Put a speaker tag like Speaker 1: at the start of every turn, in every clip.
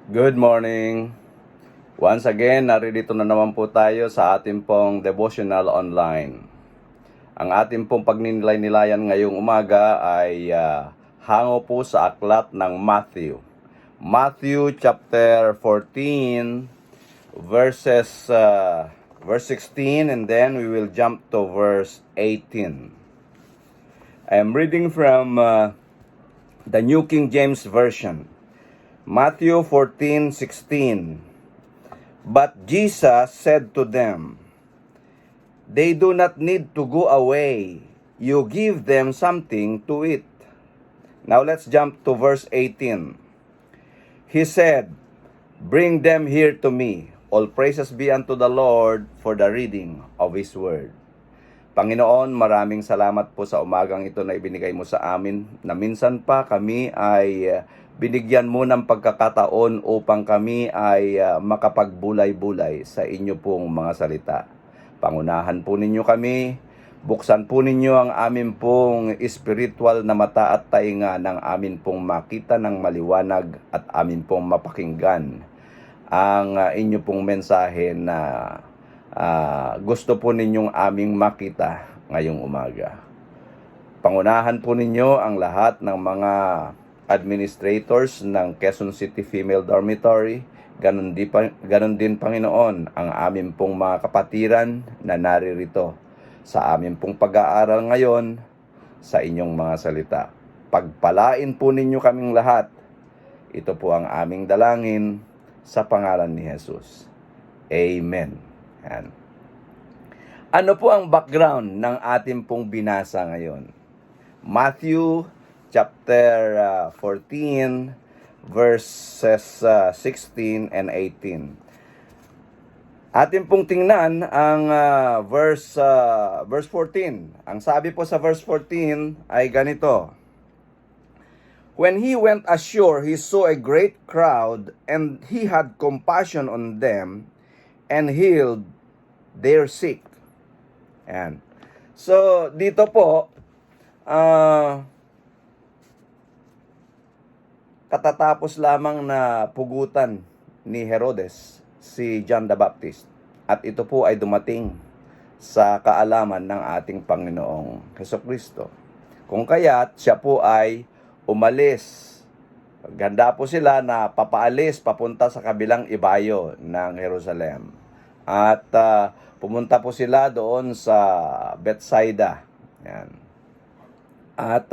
Speaker 1: Good morning. Once again, naririto na naman po tayo sa ating pong devotional online. Ang ating pong pagninilay-nilayan ngayong umaga ay hango po sa aklat ng Matthew. Matthew chapter 14 verse 16, and then we will jump to verse 18. I am reading from the New King James Version. Matthew 14:16. But Jesus said to them, "They do not need to go away. You give them something to eat." Now let's jump to verse 18. He said, "Bring them here to me. All praises be unto the Lord for the reading of His word." Panginoon, maraming salamat po sa umagang ito na ibinigay mo sa amin, na minsan pa kami ay binigyan mo ng pagkakataon upang kami ay makapagbulay-bulay sa inyo pong mga salita. Pangunahan po ninyo kami, buksan po ninyo ang amin pong spiritual na mata at tainga ng amin pong makita ng maliwanag at amin pong mapakinggan ang inyo pong mensahe na gusto po ninyong aming makita ngayong umaga. Pangunahan po ninyo ang lahat ng mga administrators ng Quezon City Female Dormitory. Ganon din, Panginoon, ang amin pong mga kapatiran na naririto sa amin pong pag-aaral ngayon sa inyong mga salita. Pagpalain po ninyo kaming lahat. Ito po ang aming dalangin sa pangalan ni Jesus. Amen. Yan. Ano po ang background ng ating pong binasa ngayon? Matthew chapter 14 verses 16 and 18. Atin pong tingnan ang verse 14. Ang sabi po sa verse 14 ay ganito: "When he went ashore, he saw a great crowd, and he had compassion on them, and healed their sick." Ayan. So, dito po, katatapos lamang na pugutan ni Herodes si John the Baptist. At ito po ay dumating sa kaalaman ng ating Panginoong Hesukristo. Kung kaya't siya po ay umalis. Ganda po sila na papaalis papunta sa kabilang ibayo ng Jerusalem. At pumunta po sila doon sa Bethsaida. Yan. At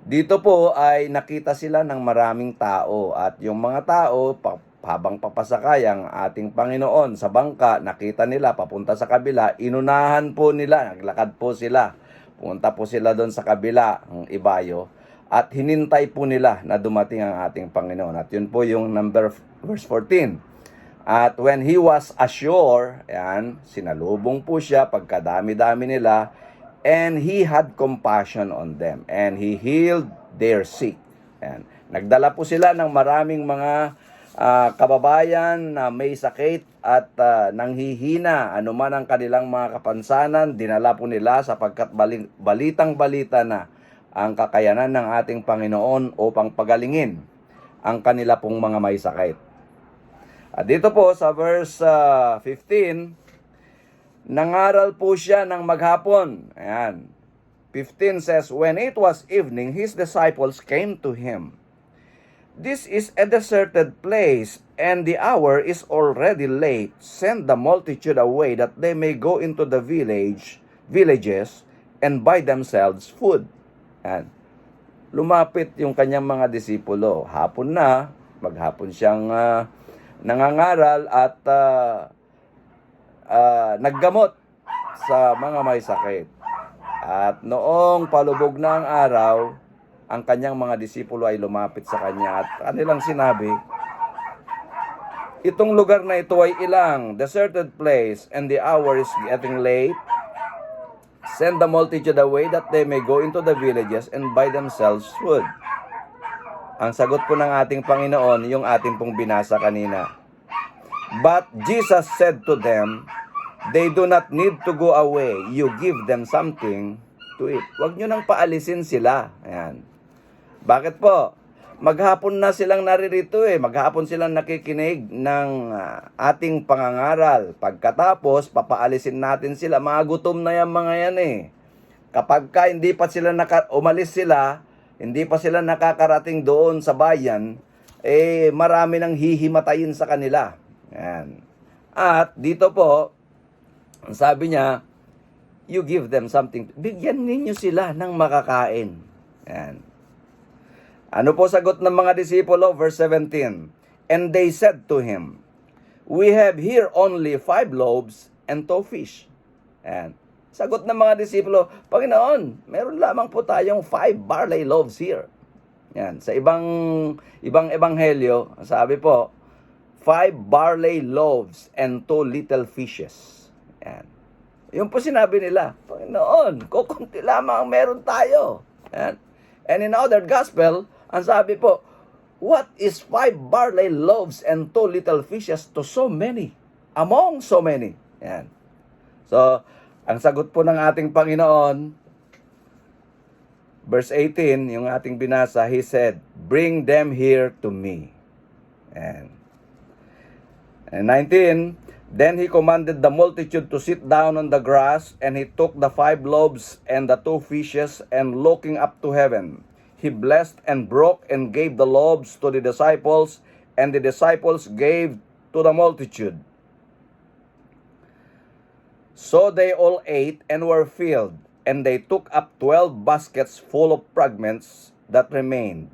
Speaker 1: dito po ay nakita sila ng maraming tao. At yung mga tao, habang papasakay ang ating Panginoon sa bangka, nakita nila papunta sa kabila, inunahan po nila, naglakad po sila. Pumunta po sila doon sa kabila, ang ibayo. At hinintay po nila na dumating ang ating Panginoon. At yun po yung verse 14. At when he was ashore, yan, sinalubong po siya pagkadami-dami nila, and he had compassion on them, and he healed their sick. Yan. Nagdala po sila ng maraming mga kababayan na may sakit at nanghihina, anuman ang kanilang mga kapansanan, dinala po nila sapagkat balitang-balita na ang kakayanan ng ating Panginoon upang pagalingin ang kanila pong mga may sakit. At dito po sa verse 15, nangaral po siya ng maghapon. Ayan. 15 says, "When it was evening, his disciples came to him. 'This is a deserted place, and the hour is already late. Send the multitude away that they may go into the villages and buy themselves food." Yan. Lumapit yung kanyang mga disipulo. Hapon na, maghapon siyang nangangaral at naggamot sa mga may sakit. At noong palubog na ang araw, ang kanyang mga disipulo ay lumapit sa kanya at kanilang sinabi, "Itong lugar na ito ay ilang, deserted place, and the hour is getting late. Send the multitude away that they may go into the villages and buy themselves food." Ang sagot po ng ating Panginoon, yung ating pong binasa kanina. But Jesus said to them, "They do not need to go away. You give them something to eat." Huwag nyo nang paalisin sila. Ayan. Bakit po? Maghapon na silang naririto maghapon silang nakikinig ng ating pangangaral. Pagkatapos, papaalisin natin sila. Mga gutom na yan mga yan Kapag hindi pa sila umalis sila, hindi pa sila nakakarating doon sa bayan, marami nang hihimatayin sa kanila. Yan. At dito po, ang sabi niya, you give them something. Bigyan ninyo sila ng makakain. Yan. Ano po sagot ng mga disipulo? Verse 17. And they said to him, we have here only 5 loaves and 2 fish. Yan. Sagot ng mga disipulo, Panginoon, meron lamang po tayong 5 barley loaves here. Yan. Sa ibang ebanghelyo, sabi po, 5 barley loaves and 2 little fishes. Yan. Yun po sinabi nila, Panginoon, kukunti lamang meron tayo. Yan. And in other gospel, ang sabi po, what is 5 barley loaves and 2 little fishes to so many? Among so many. Yan. So, ang sagot po ng ating Panginoon, verse 18, yung ating binasa, He said, bring them here to me. And 19, then He commanded the multitude to sit down on the grass, and He took the 5 loaves and the 2 fishes, and looking up to heaven, He blessed and broke and gave the loaves to the disciples, and the disciples gave to the multitude. So they all ate and were filled, and they took up 12 baskets full of fragments that remained.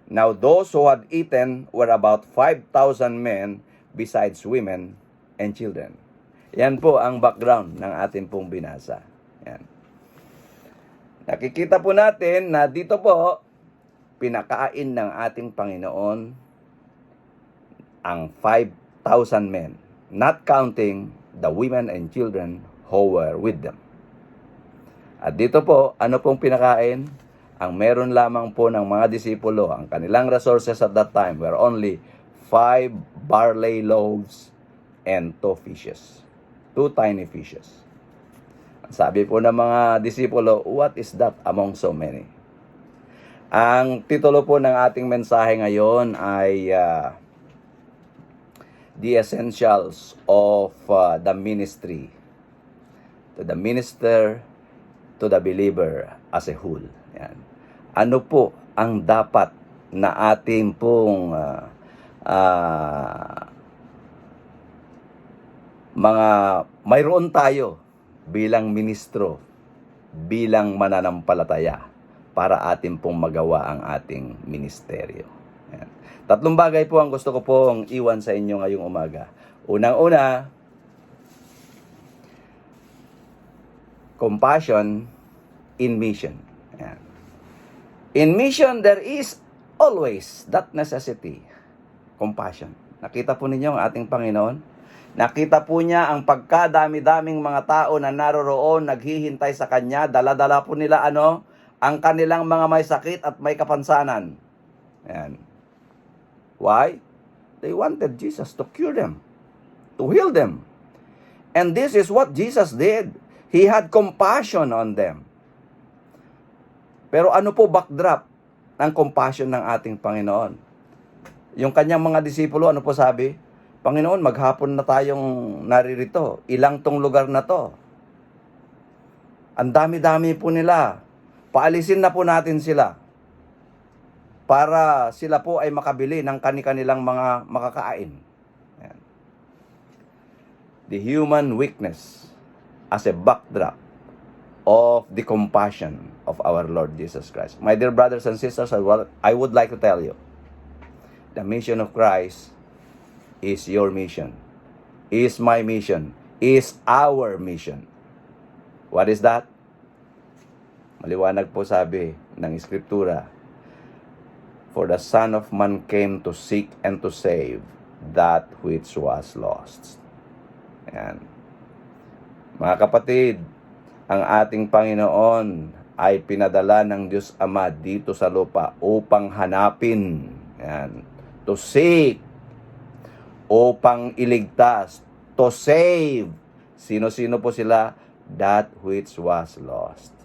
Speaker 1: Now those who had eaten were about 5,000 men, besides women and children. Yan po ang background ng ating pong binasa. Yan. Nakikita po natin na dito po, pinakain ng ating Panginoon ang 5,000 men, not counting the women and children who were with them. At dito po, ano pong pinakain? Ang meron lamang po ng mga disipulo, ang kanilang resources at that time were only 5 barley loaves and 2 fishes. 2 tiny fishes. Sabi po ng mga disipulo, what is that among so many? Ang titulo po ng ating mensahe ngayon ay The Essentials of the Ministry. To the minister, to the believer as a whole. Yan. Ano po ang dapat na ating pong mayroon tayo bilang ministro, bilang mananampalataya para atin pong magawa ang ating ministeryo. Yan. 3 bagay po ang gusto ko pong iwan sa inyo ngayong umaga. Unang-una, compassion in mission. Yan. In mission, there is always that necessity. Compassion. Nakita po ninyo ang ating Panginoon? Nakita po niya ang pagkadami-daming mga tao na naroroon, naghihintay sa Kanya. Dala-dala po nila ang kanilang mga may sakit at may kapansanan. Ayan. Why? They wanted Jesus to cure them, to heal them. And this is what Jesus did. He had compassion on them. Pero ano po backdrop ng compassion ng ating Panginoon? Yung kanyang mga disipulo, ano po sabi? Panginoon, maghapon na tayong naririto. Ilang tong lugar na to. Ang dami-dami po nila. Paalisin na po natin sila para sila po ay makabili ng kani-kanilang mga makakain. Ayan. The human weakness as a backdrop of the compassion of our Lord Jesus Christ. My dear brothers and sisters, I would like to tell you, the mission of Christ is your mission, is my mission, is our mission. What is that? Maliwanag po sabi ng Eskriptura, for the Son of Man came to seek and to save that which was lost. Ayan. Mga kapatid, ang ating Panginoon ay pinadala ng Diyos Ama dito sa lupa upang hanapin, ayan, to seek, upang iligtas, to save. Sino-sino po sila? That which was lost.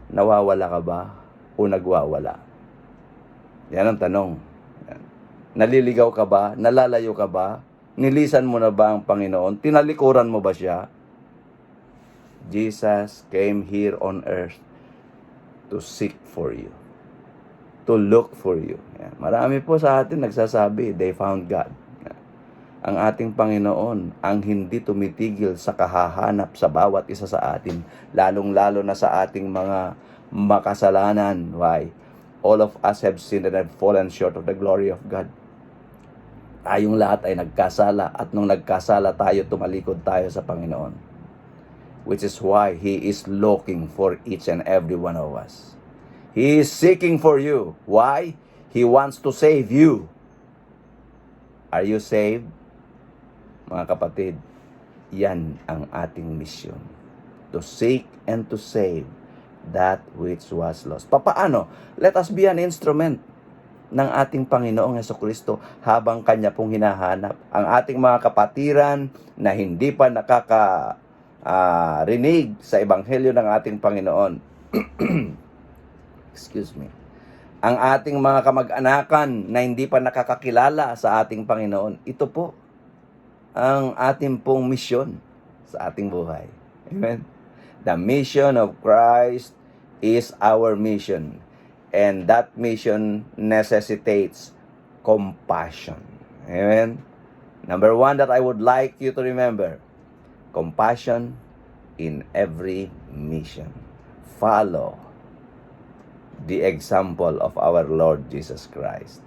Speaker 1: Nawawala ka ba o nagwawala? Yan ang tanong. Yan. Naliligaw ka ba? Nalalayo ka ba? Nilisan mo na ba ang Panginoon? Tinalikuran mo ba siya? Jesus came here on earth to seek for you. To look for you. Yan. Marami po sa atin nagsasabi, they found God. Yan. Ang ating Panginoon ang hindi tumitigil sa kahahanap sa bawat isa sa atin, lalong-lalo na sa ating mga makasalanan. Why? All of us have sinned and have fallen short of the glory of God. Tayong lahat ay nagkasala, at nung nagkasala tayo, tumalikod tayo sa Panginoon. Which is why He is looking for each and every one of us. He is seeking for you. Why? He wants to save you. Are you saved? Mga kapatid, yan ang ating mission. To seek and to save that which was lost. Papaano? Let us be an instrument ng ating Panginoong Hesukristo habang Kanya pong hinahanap. Ang ating mga kapatiran na hindi pa rinig sa Ebanghelyo ng ating Panginoon. Excuse me. Ang ating mga kamag-anakan na hindi pa nakakakilala sa ating Panginoon. Ito po ang ating pong misyon sa ating buhay. Amen? The mission of Christ is our mission. And that mission necessitates compassion. Amen? Number one that I would like you to remember, compassion in every mission. Follow the example of our Lord Jesus Christ.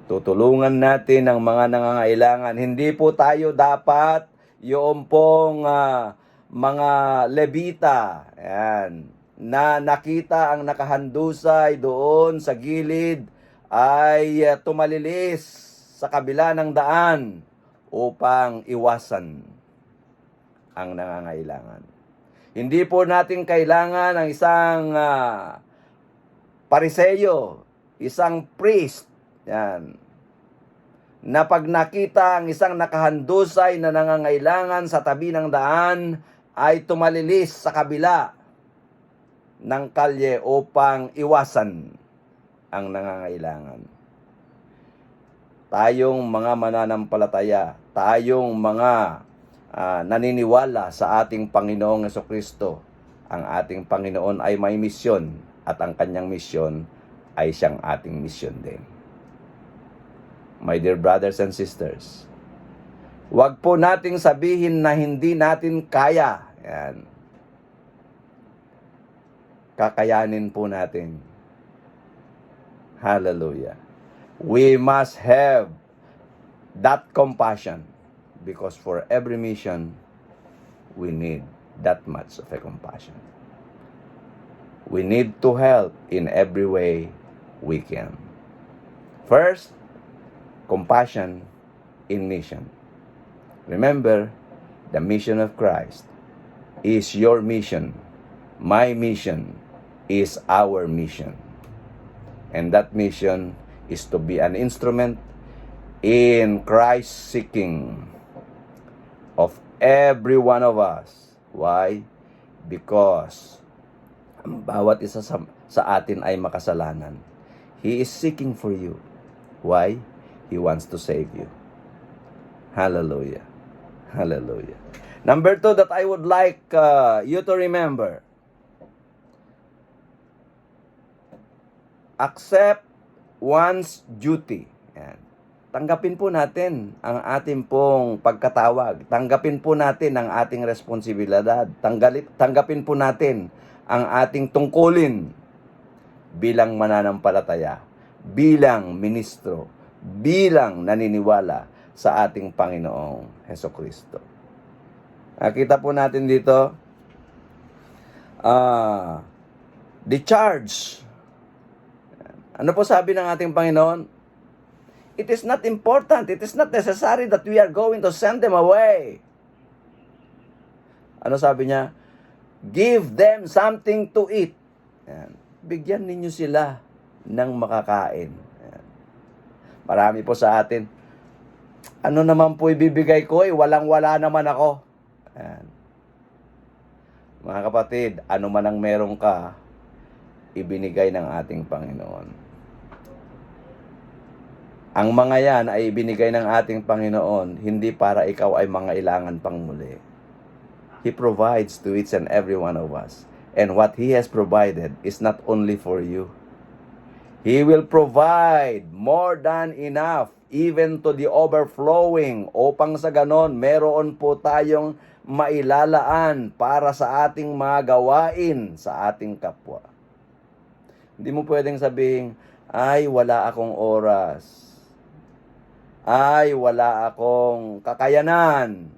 Speaker 1: Tutulungan natin ang mga nangangailangan. Hindi po tayo dapat yung pong mga Levita, ayan, na nakita ang nakahandusay doon sa gilid ay tumalilis sa kabila ng daan upang iwasan ang nangangailangan. Hindi po natin kailangan ng isang pariseyo, isang priest, yan, na pag nakita ang isang nakahandusay na nangangailangan sa tabi ng daan ay tumalilis sa kabila ng kalye upang iwasan ang nangangailangan. Tayong mga mananampalataya, tayong mga naniniwala sa ating Panginoong Hesukristo, ang ating Panginoon ay may misyon at ang kanyang misyon ay siyang ating misyon din. My dear brothers and sisters, huwag po nating sabihin na hindi natin kaya. Yan. Kakayanin po natin. Hallelujah. We must have that compassion because for every mission, we need that much of a compassion. We need to help in every way we can. First, compassion in mission. Remember, the mission of Christ is your mission. My mission is our mission. And that mission is to be an instrument in Christ's seeking of every one of us. Why? Because ang bawat isa sa atin ay makasalanan. He is seeking for you. Why? He wants to save you. Hallelujah. Hallelujah. Number 2 that I would like you to remember. Accept one's duty. Yan. Tanggapin po natin ang ating pong pagkatawag. Tanggapin po natin ang ating responsibilidad. Tanggapin po natin ang ating tungkulin bilang mananampalataya, bilang ministro, bilang naniniwala sa ating Panginoong Hesukristo. Nakita po natin dito, the charge. Ano po sabi ng ating Panginoon? It is not important, it is not necessary that we are going to send them away. Ano sabi niya? Give them something to eat. Yan. Bigyan ninyo sila ng makakain. Yan. Marami po sa atin, ano naman po ibibigay ko? Walang-wala naman ako. Yan. Mga kapatid, ano man ang meron ka, ibinigay ng ating Panginoon. Ang mga yan ay ibinigay ng ating Panginoon, hindi para ikaw ay mangailangan pang muli. He provides to each and every one of us. And what He has provided is not only for you. He will provide more than enough, even to the overflowing, upang sa ganon, meron po tayong mailalaan para sa ating mga gawain sa ating kapwa. Hindi mo pwedeng sabihin, ay wala akong oras. Ay wala akong kakayanan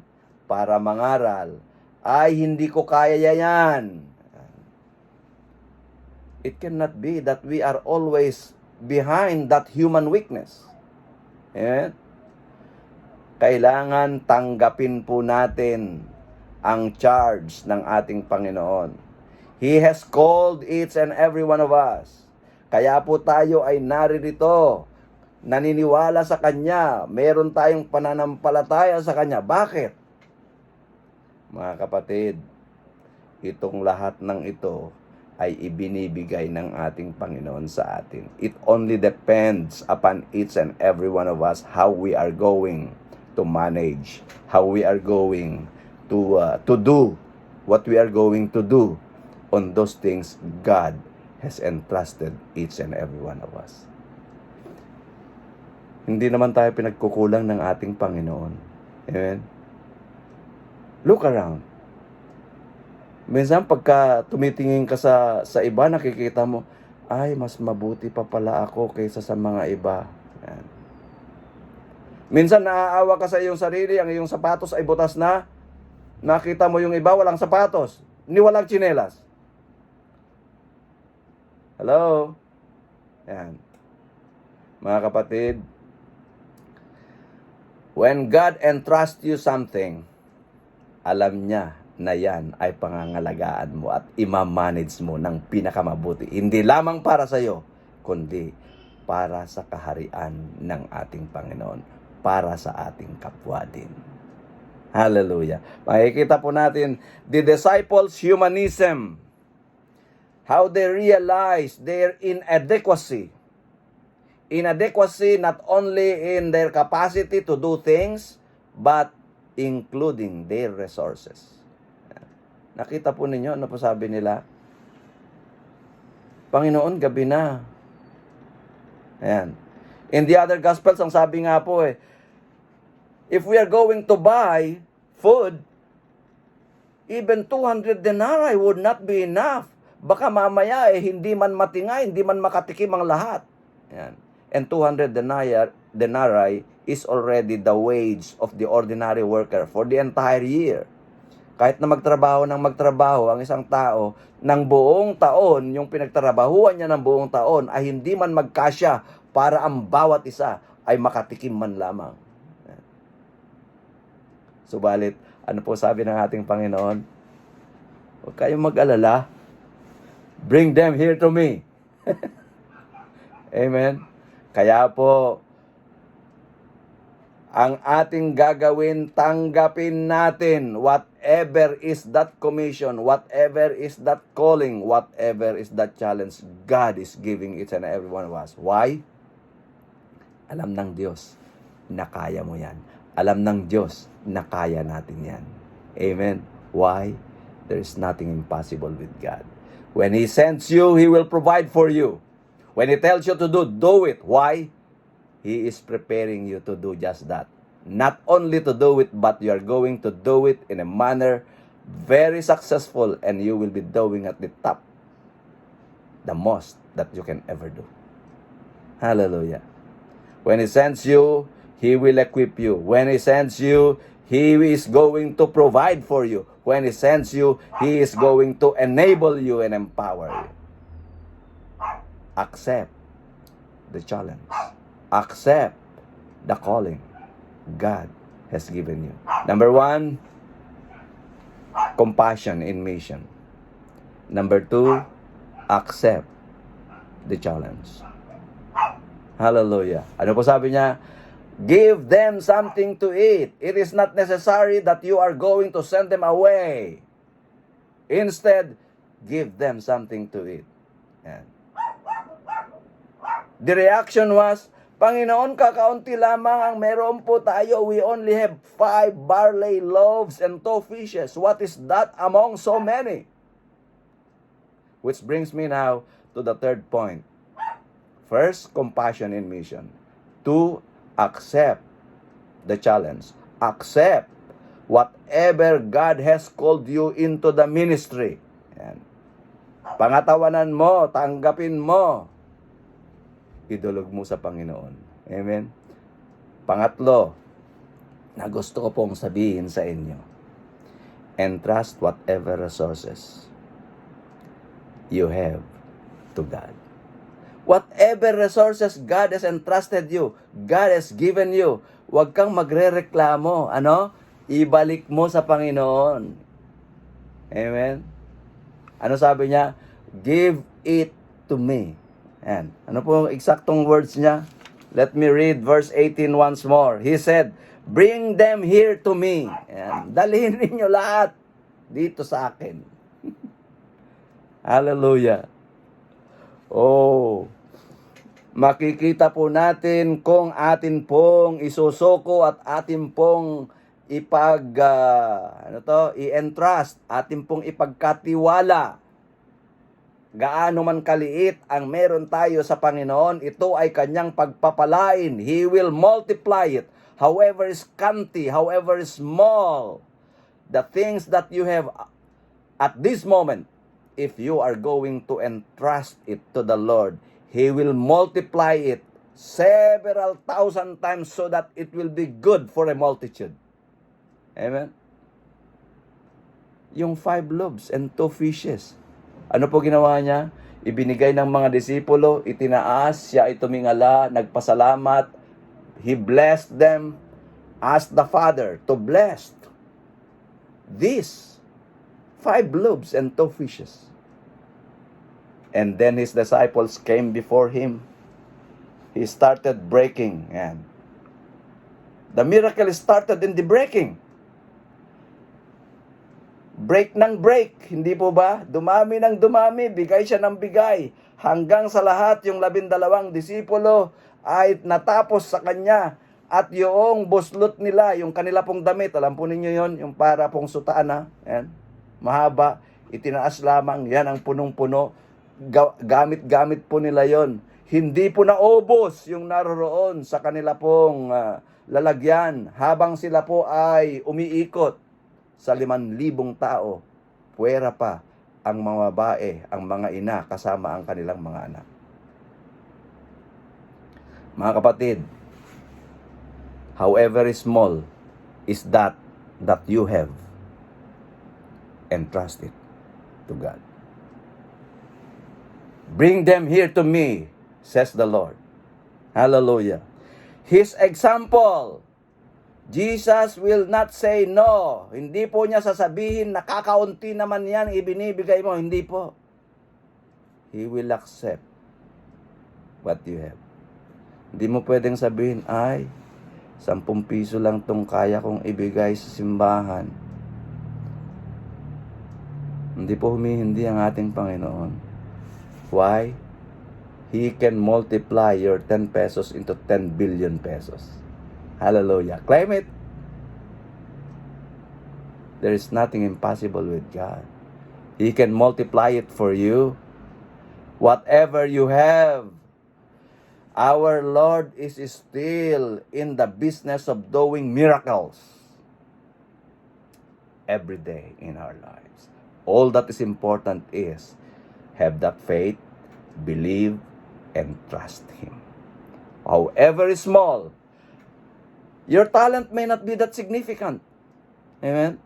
Speaker 1: para mangaral. Ay hindi ko kaya yan. It cannot be that we are always behind that human weakness. Yeah? Kailangan tanggapin po natin ang charge ng ating Panginoon. He has called each and every one of us. Kaya po tayo ay naririto, naniniwala sa Kanya, meron tayong pananampalataya sa Kanya. Bakit? Mga kapatid, itong lahat ng ito ay ibinibigay ng ating Panginoon sa atin. It only depends upon each and every one of us how we are going to manage, how we are going to do what we are going to do on those things God has entrusted each and every one of us. Hindi naman tayo pinagkukulang ng ating Panginoon. Amen? Look around. Minsan pagka tumitingin ka sa iba, nakikita mo, ay, mas mabuti pa pala ako kaysa sa mga iba. Yan. Minsan naaawa ka sa iyong sarili, ang iyong sapatos ay butas na. Nakita mo yung iba, walang sapatos, ni walang tsinelas. Hello? Yan. Mga kapatid, when God entrusts you something, alam niya na yan ay pangangalagaan mo at imamanage mo ng pinakamabuti. Hindi lamang para sa iyo, kundi para sa kaharian ng ating Panginoon, para sa ating kapwa din. Hallelujah. Makikita po natin the disciples' humanism, how they realize their inadequacy. Inadequacy not only in their capacity to do things, but including their resources. Nakita po ninyo, ano po sabi nila? Panginoon, gabi na. Ayan. In the other Gospels, ang sabi nga po if we are going to buy food, even 200 denarii would not be enough. Baka mamaya hindi man matingay, hindi man makatikim ang lahat. Ayan. And 200 denarii is already the wage of the ordinary worker for the entire year. Kahit na magtrabaho ang isang tao ng buong taon, yung pinagtrabahuan niya ng buong taon ay hindi man magkasya para ang bawat isa ay makatikim man lamang. Subalit, ano po sabi ng ating Panginoon? Huwag kayong mag-alala. Bring them here to me. Amen? Kaya po, ang ating gagawin, tanggapin natin whatever is that commission, whatever is that calling, whatever is that challenge God is giving each and every one of us. Why? Alam ng Diyos na kaya mo yan. Alam ng Diyos na kaya natin yan. Amen? Why? There is nothing impossible with God. When He sends you, He will provide for you. When He tells you to do it. Why? He is preparing you to do just that. Not only to do it, but you are going to do it in a manner very successful, and you will be doing at the top, the most that you can ever do. Hallelujah. When He sends you, He will equip you. When He sends you, He is going to provide for you. When He sends you, He is going to enable you and empower you. Accept the challenge. Accept the calling God has given you. Number 1, compassion in mission. Number 2, accept the challenge. Hallelujah. Ano po sabi niya? Give them something to eat. It is not necessary that you are going to send them away. Instead, give them something to eat. Yan. The reaction was, Panginoon, kakaunti lamang ang meron po tayo. We only have 5 barley loaves and 2 fishes. What is that among so many? Which brings me now to the third point. First, compassion in mission. 2, accept the challenge. Accept whatever God has called you into the ministry. Yan. Pangatawanan mo, tanggapin mo. Idulog mo sa Panginoon. Amen? Pangatlo, na gusto ko pong sabihin sa inyo, entrust whatever resources you have to God. Whatever resources God has entrusted you, God has given you, huwag kang magrereklamo. Ano? Ibalik mo sa Panginoon. Amen? Ano sabi niya? Give it to me. Ayan. Ano po ang eksaktong words niya? Let me read verse 18 once more. He said, bring them here to me. Ayan. Dalhin ninyo lahat dito sa akin. Hallelujah. Oh, makikita po natin kung atin pong isusuko at atin pong i-entrust, atin pong ipagkatiwala. Gaano man kaliit ang meron tayo sa Panginoon, ito ay kanyang pagpapalain. He will multiply it. However scanty, however small, the things that you have at this moment, if you are going to entrust it to the Lord, He will multiply it several thousand times so that it will be good for a multitude. Amen? Yung 5 loaves and 2 fishes. Ano po ginawa niya? Ibinigay ng mga disipulo, itinaas, siya ay tumingala, nagpasalamat. He blessed them, asked the Father to bless these 5 loaves and 2 fishes. And then his disciples came before him. He started breaking. Yan. The miracle started in the breaking. Break ng break, hindi po ba? Dumami ng dumami, bigay siya ng bigay. Hanggang sa lahat, yung 12 disipulo ay natapos sa kanya. At yung buslot nila, yung kanila pong damit, alam po ninyo yon, yung para pong sutana, yan, mahaba, itinaas lamang, yan ang punong-puno. Gamit-gamit po nila yon. Hindi po naubos yung naroroon sa kanila pong lalagyan habang sila po ay umiikot sa 5,000 tao. Puwera pa ang mga babae, ang mga ina kasama ang kanilang mga anak. Mga kapatid, however small is that you have, entrust it to God. Bring them here to me, says the Lord. Hallelujah. His example, Jesus will not say no. Hindi po niya sasabihin, nakakaunti naman yan, ibinibigay mo. Hindi po. He will accept what you have. Hindi mo pwedeng sabihin, ay, 10 piso lang tong kaya kong ibigay sa simbahan. Hindi po humihindi ang ating Panginoon. Why? He can multiply your 10 pesos into 10 billion pesos. Hallelujah. Claim it. There is nothing impossible with God. He can multiply it for you. Whatever you have, our Lord is still in the business of doing miracles every day in our lives. All that is important is have that faith, believe, and trust Him. However small, your talent may not be that significant. Amen?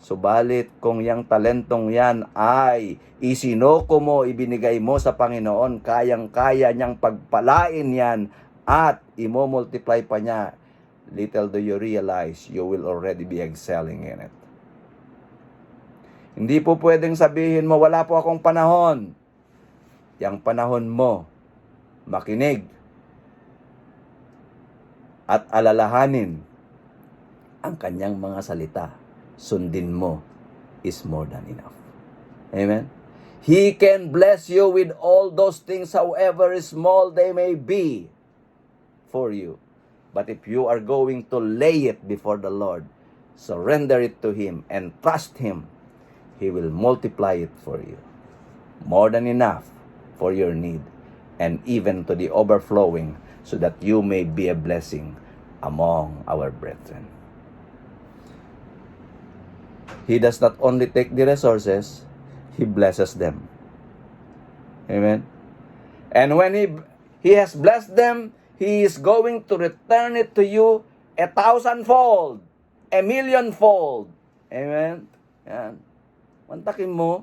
Speaker 1: Subalit kung yung talentong yan ay isinoko mo, ibinigay mo sa Panginoon, kayang-kaya niyang pagpalain yan at imo-multiply pa niya, little do you realize you will already be excelling in it. Hindi po pwedeng sabihin mo, wala po akong panahon. Yang panahon mo, makinig at alalahanin ang kanyang mga salita. Sundin mo is more than enough. Amen? He can bless you with all those things, however small they may be for you. But if you are going to lay it before the Lord, surrender it to Him, and trust Him, He will multiply it for you. More than enough for your need, and even to the overflowing, so that you may be a blessing among our brethren. He does not only take the resources, He blesses them. Amen? And when He has blessed them, He is going to return it to you 1,000-fold, 1,000,000-fold. Amen? Yan. Mantakin mo,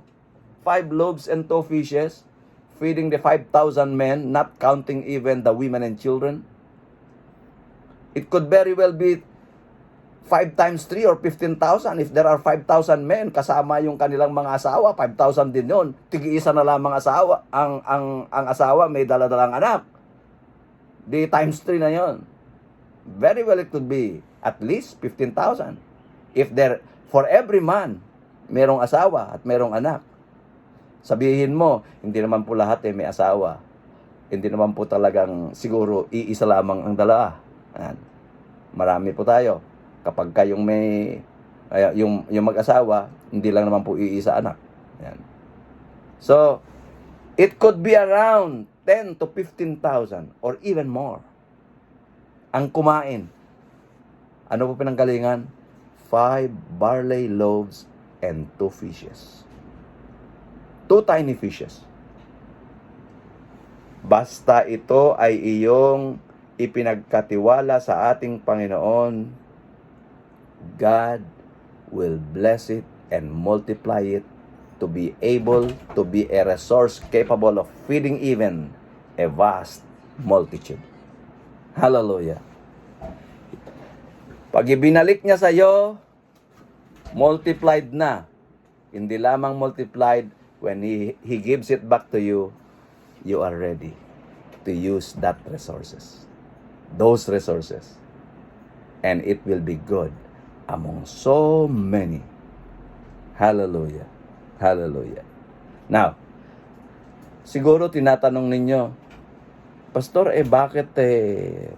Speaker 1: 5 loaves and 2 fishes, feeding the 5,000 men, not counting even the women and children. It could very well be 5 times 3 or 15,000. If there are 5,000 men, kasama yung kanilang mga asawa, 5,000 din yun. Tig-iisa na lamang asawa. Ang asawa may dala-dalang anak. Di times 3 na yon. Very well it could be at least 15,000. If there, for every man, merong asawa at merong anak. Sabihin mo, hindi naman po lahat may asawa. Hindi naman po talagang siguro iisa lamang ang dala. Yan. Marami po tayo. Kapag kayong may yung mag-asawa, hindi lang naman po iisa anak. Yan. So, it could be around 10 to 15,000 or even more ang kumain. Ano po pinanggalingan? 5 barley loaves and 2 fishes. 2 tiny fishes. Basta ito ay iyong ipinagkatiwala sa ating Panginoon, God will bless it and multiply it to be able to be a resource capable of feeding even a vast multitude. Hallelujah. Pag ibinalik niya sa iyo, multiplied na. Hindi lamang multiplied, when He gives it back to you, you are ready to use those resources. And it will be good among so many. Hallelujah. Hallelujah. Now, siguro tinatanong ninyo, Pastor, bakit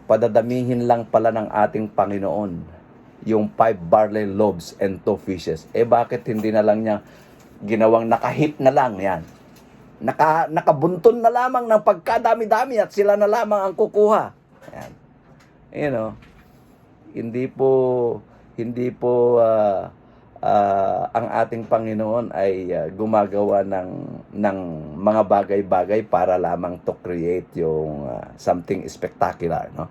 Speaker 1: padadamihin lang pala ng ating Panginoon yung 5 barley loaves and 2 fishes? Bakit hindi na lang niya ginawang nakahit na lang yan? Nakabunton na lamang ng pagkadami-dami at sila na lamang ang kukuha. Yan. You know, hindi po ang ating Panginoon ay gumagawa ng mga bagay-bagay para lamang to create yung something spectacular, no?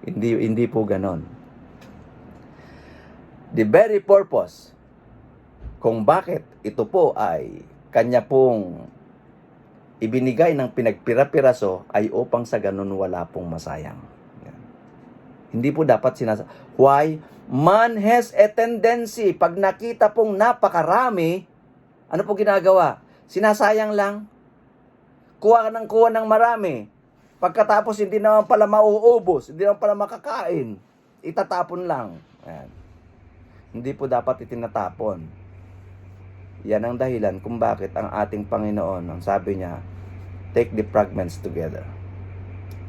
Speaker 1: Hindi po ganon. The very purpose kung bakit ito po ay kanya pong ibinigay ng pinagpira-piraso ay upang sa ganun wala pong masayang. Yan. Hindi po dapat Why? Man has a tendency, pag nakita pong napakarami, ano po ginagawa? Sinasayang lang. Kuha ng marami. Pagkatapos hindi naman pala mauubos, hindi naman pala makakain. Itatapon lang. Yan. Hindi po dapat itinatapon. Yan ang dahilan kung bakit ang ating Panginoon, ang sabi niya, take the fragments together.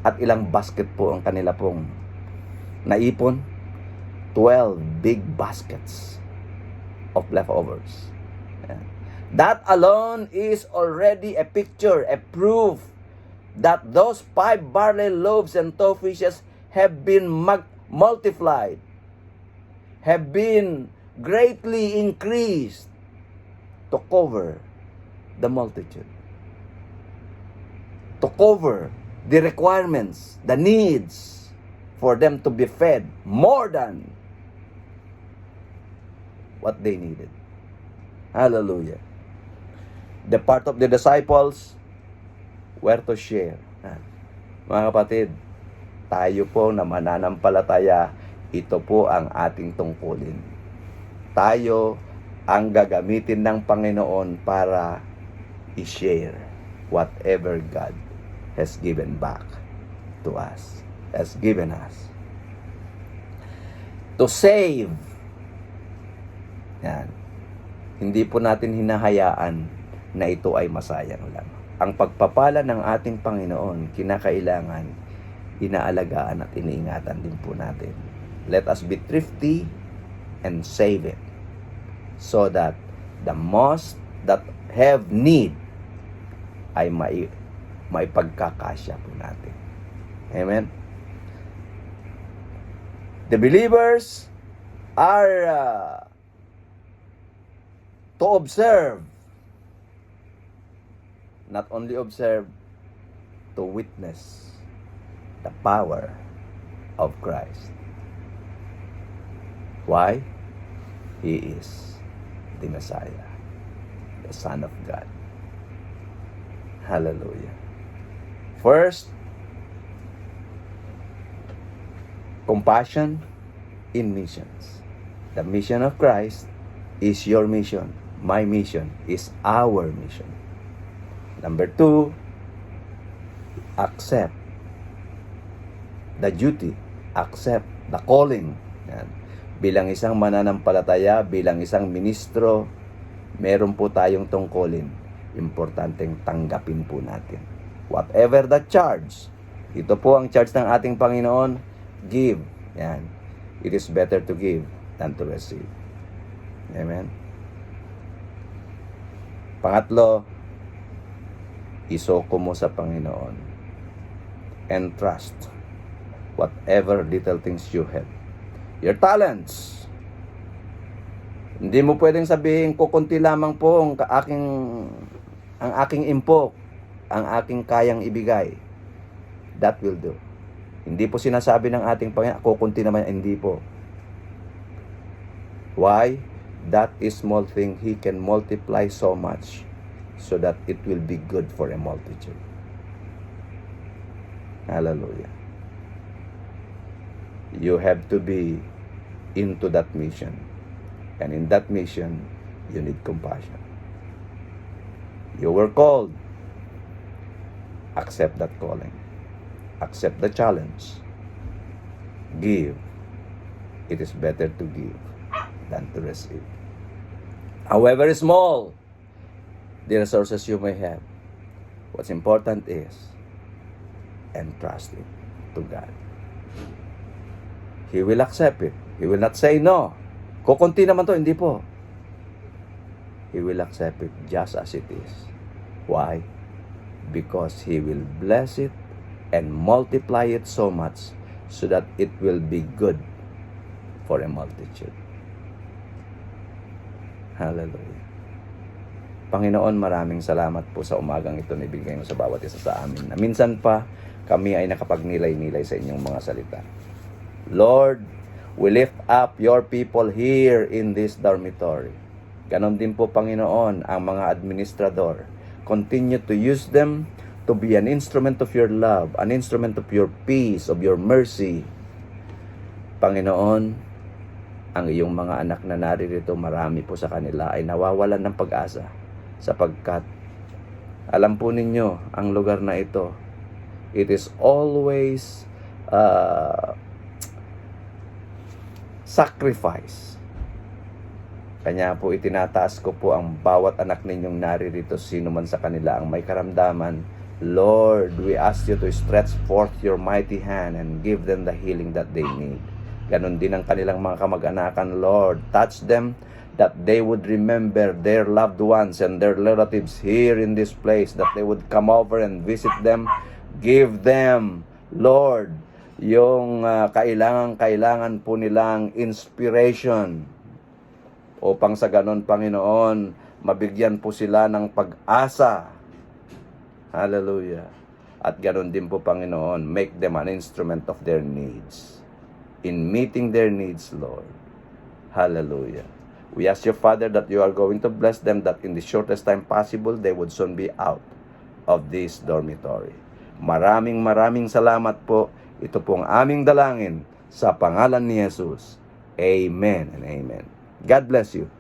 Speaker 1: At ilang basket po ang kanila pong naipon? 12 big baskets of leftovers. Yeah. That alone is already a picture, a proof that those 5 barley loaves and 2 fishes have been multiplied, have been greatly increased to cover the multitude, to cover the requirements, the needs for them to be fed more than what they needed. Hallelujah. The part of the disciples were to share. Mga kapatid, tayo po na mananampalataya, ito po ang ating tungkulin. Tayo ang gagamitin ng Panginoon para i-share whatever God has given back to us, has given us. To save. Yan. Hindi po natin hinahayaan na ito ay masayang lang. Ang pagpapala ng ating Panginoon, kinakailangan, inaalagaan at iniingatan din po natin. Let us be thrifty and save it, so that the most that have need ay maipagkakasya po natin. Amen? The believers are to observe, not only observe, to witness the power of Christ. Why? He is the Messiah, the Son of God. Hallelujah. First, compassion in missions. The mission of Christ is your mission. My mission is our mission. Number 2, accept the duty, accept the calling. Yan. Bilang isang mananampalataya, bilang isang ministro, meron po tayong tungkulin. Importanteng tanggapin po natin. Whatever the charge, ito po ang charge ng ating Panginoon, give. Yan. It is better to give than to receive. Amen. Pangatlo, isoko mo sa Panginoon and trust whatever little things you have. Your talents. Hindi mo pwedeng sabihin, kukunti lamang po ang aking impok, ang aking kayang ibigay. That will do. Hindi po sinasabi ng ating Panginoon, kukunti naman, hindi po. Why? That is small thing, He can multiply so much so that it will be good for a multitude. Hallelujah. You have to be into that mission. And in that mission, you need compassion. You were called. Accept that calling. Accept the challenge. Give. It is better to give than to receive. However small the resources you may have, what's important is entrust it to God. He will accept it. He will not say no. Kukunti naman to, hindi po. He will accept it just as it is. Why? Because He will bless it and multiply it so much so that it will be good for a multitude. Hallelujah. Panginoon, maraming salamat po sa umagang ito na ibigay mo sa bawat isa sa amin. Na minsan pa kami ay nakapagnilay-nilay sa inyong mga salita. Lord, we lift up your people here in this dormitory. Ganon din po, Panginoon, ang mga administrador. Continue to use them to be an instrument of your love, an instrument of your peace, of your mercy. Panginoon, ang iyong mga anak na naririto, marami po sa kanila ay nawawalan ng pag-asa sapagkat alam po ninyo ang lugar na ito, it is always sacrifice. Kanya po itinataas ko po ang bawat anak ninyong naririto, sino man sa kanila ang may karamdaman. Lord, we ask you to stretch forth your mighty hand and give them the healing that they need. Ganon din ang kanilang mga kamag-anakan, Lord. Touch them that they would remember their loved ones and their relatives here in this place, that they would come over and visit them. Give them, Lord, yung kailangan po nilang inspiration upang sa ganon, Panginoon, mabigyan po sila ng pag-asa. Hallelujah. At ganon din po, Panginoon, make them an instrument of their needs. In meeting their needs, Lord. Hallelujah. We ask you, Father, that you are going to bless them, that in the shortest time possible, they would soon be out of this dormitory. Maraming salamat po. Ito pong aming dalangin sa pangalan ni Jesus. Amen and amen. God bless you.